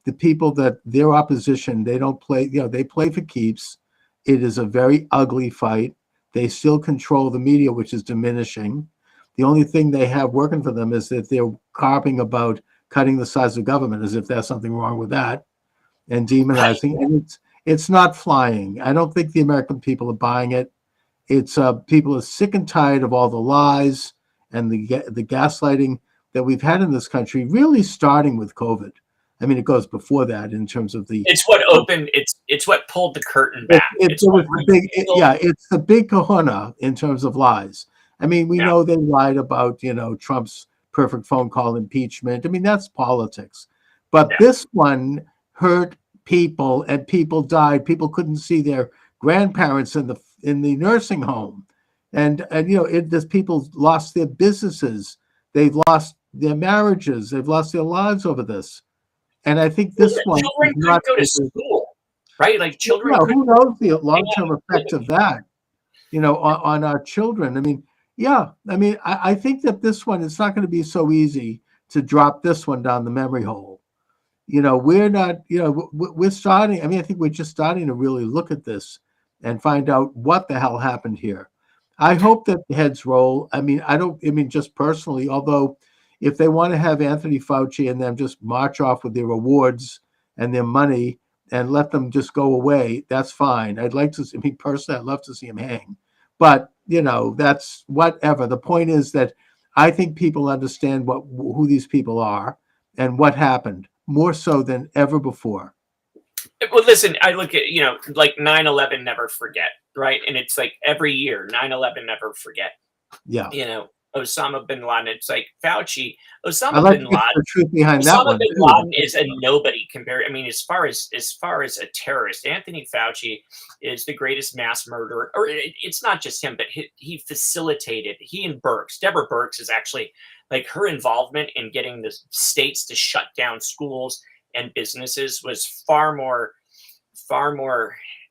the people that their opposition, they don't play, they play for keeps. It is a very ugly fight. They still control the media, which is diminishing. The only thing they have working for them is that they're carping about cutting the size of government, as if there's something wrong with that, and demonizing. Right. And it's not flying. I don't think the American people are buying it. It's people are sick and tired of all the lies and the gaslighting that we've had in this country, really starting with COVID. I mean, it goes before that in terms of the. It's what opened. It's what pulled the curtain back. It It's was what the big, revealed. it's the big kahuna in terms of lies. I mean, we Yeah. know they lied about, Trump's perfect phone call impeachment. I mean, that's politics. But Yeah. this one hurt people, and people died. People couldn't see their grandparents in the nursing home. And this people lost their businesses. They've lost their marriages. They've lost their lives over this. And I think this one is Children not. couldn't go to school, right? Like, children Yeah, who couldn't knows the hang long-term out effect of that, on our children. I mean, yeah, I mean, I think that this one, it's not going to be so easy to drop this one down the memory hole. We're not, we're starting. I mean, I think we're just starting to really look at this and find out what the hell happened here. I hope that the heads roll. I mean, just personally, although if they want to have Anthony Fauci and them just march off with their awards and their money and let them just go away, that's fine. I'd like to see, personally, I'd love to see him hang. But, that's whatever. The point is that I think people understand who these people are and what happened more so than ever before. Well, listen, I look at, like 9/11, never forget, right? And it's like every year, 9/11, never forget. Yeah. Osama bin Laden. It's like Fauci, I'd Osama like to bin get Laden. the truth behind that Osama one, bin too. Laden is a nobody compared. I mean, as far as a terrorist, Anthony Fauci is the greatest mass murderer. Or it's not just him, but he facilitated. He and Deborah Birx is actually, like, her involvement in getting the states to shut down schools and businesses was far more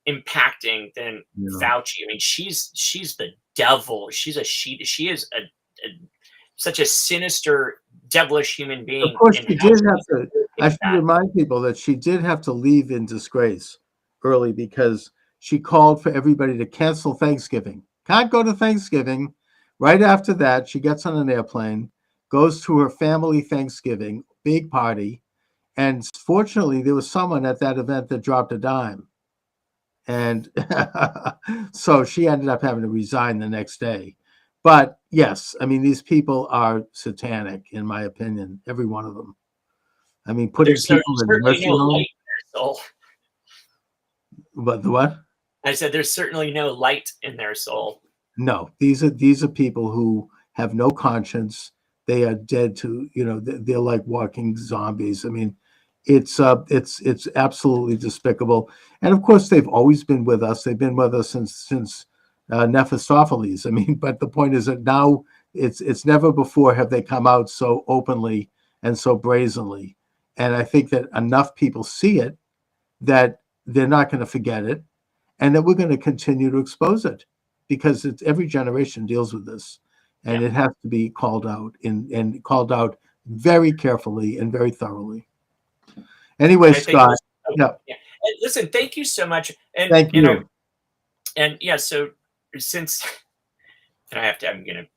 impacting than Fauci. I mean, she's the devil. She is such a sinister, devilish human being. Of course, she did have to. I should remind people that she did have to leave in disgrace early because she called for everybody to cancel Thanksgiving. Can't go to Thanksgiving. Right after that, she gets on an airplane, goes to her family Thanksgiving, big party. And fortunately, there was someone at that event that dropped a dime. And so she ended up having to resign the next day. But yes, I mean, these people are satanic, in my opinion, every one of them. I mean, putting people in nursing homes. But the what? I said there's certainly no light in their soul. No, these are people who have no conscience. they are dead to, they're like walking zombies. I mean, it's absolutely despicable. And of course, they've always been with us. They've been with us since Mephistopheles. I mean, but the point is that now it's never before have they come out so openly and so brazenly. And I think that enough people see it that they're not going to forget it, and that we're going to continue to expose it, because every generation deals with this, and it has to be called out and called out very carefully and very thoroughly. Anyway, Scott. Yeah. And listen, thank you so much. And thank you. So since I'm gonna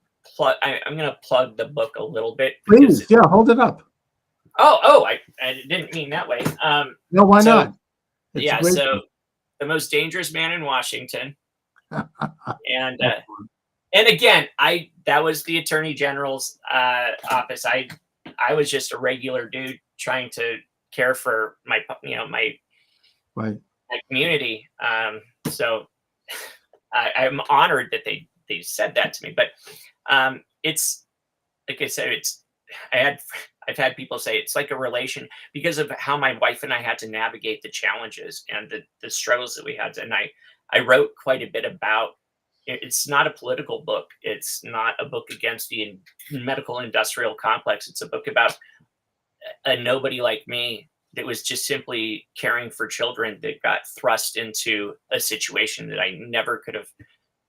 plug the book a little bit. Please, hold it up. I didn't mean that way. No, why not? It's so The Most Dangerous Man in Washington. And again, that was the Attorney General's office. I was just a regular dude trying to care for my community. So I'm honored that they said that to me. But it's like I said, I've had people say it's like a relation, because of how my wife and I had to navigate the challenges and the struggles that we had. And I wrote quite a bit about. It's not a political book. It's not a book against the medical industrial complex. It's a book about a nobody like me that was just simply caring for children that got thrust into a situation that I never could have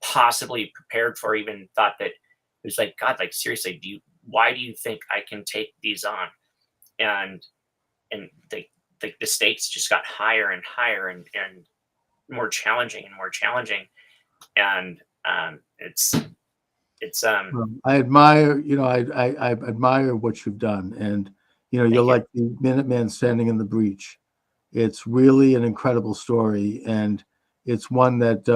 possibly prepared for, even thought that. It was like, God, like, seriously, why do you think I can take these on? And the stakes just got higher and higher and more challenging and more challenging. And I admire, I admire what you've done, and you're like the Minuteman standing in the breach. It's really an incredible story, and it's one that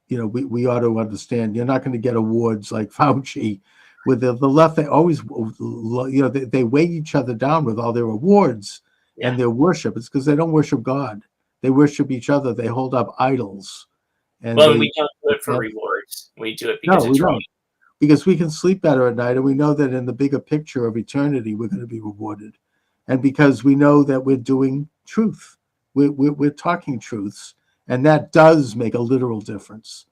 we ought to understand. You're not going to get awards like Fauci. With the left, they always, they weigh each other down with all their awards and their worship. It's because they don't worship God. They worship each other. They hold up idols. And we don't do it for rewards. We do it because it's right. Because we can sleep better at night, and we know that in the bigger picture of eternity, we're going to be rewarded. And because we know that we're doing truth. We're talking truths, and that does make a literal difference.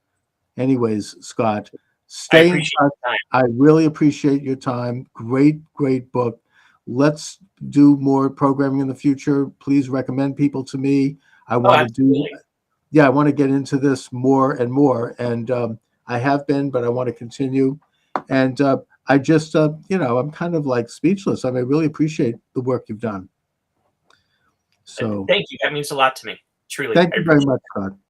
Anyways, Scott, stay in touch. I really appreciate your time. Great book. Let's do more programming in the future. Please recommend people to me. I want to get into this more and more. And I have been, but I want to continue. And I just, I'm kind of like speechless. I really appreciate the work you've done. So thank you. That means a lot to me. Truly. Thank you very much, Scott.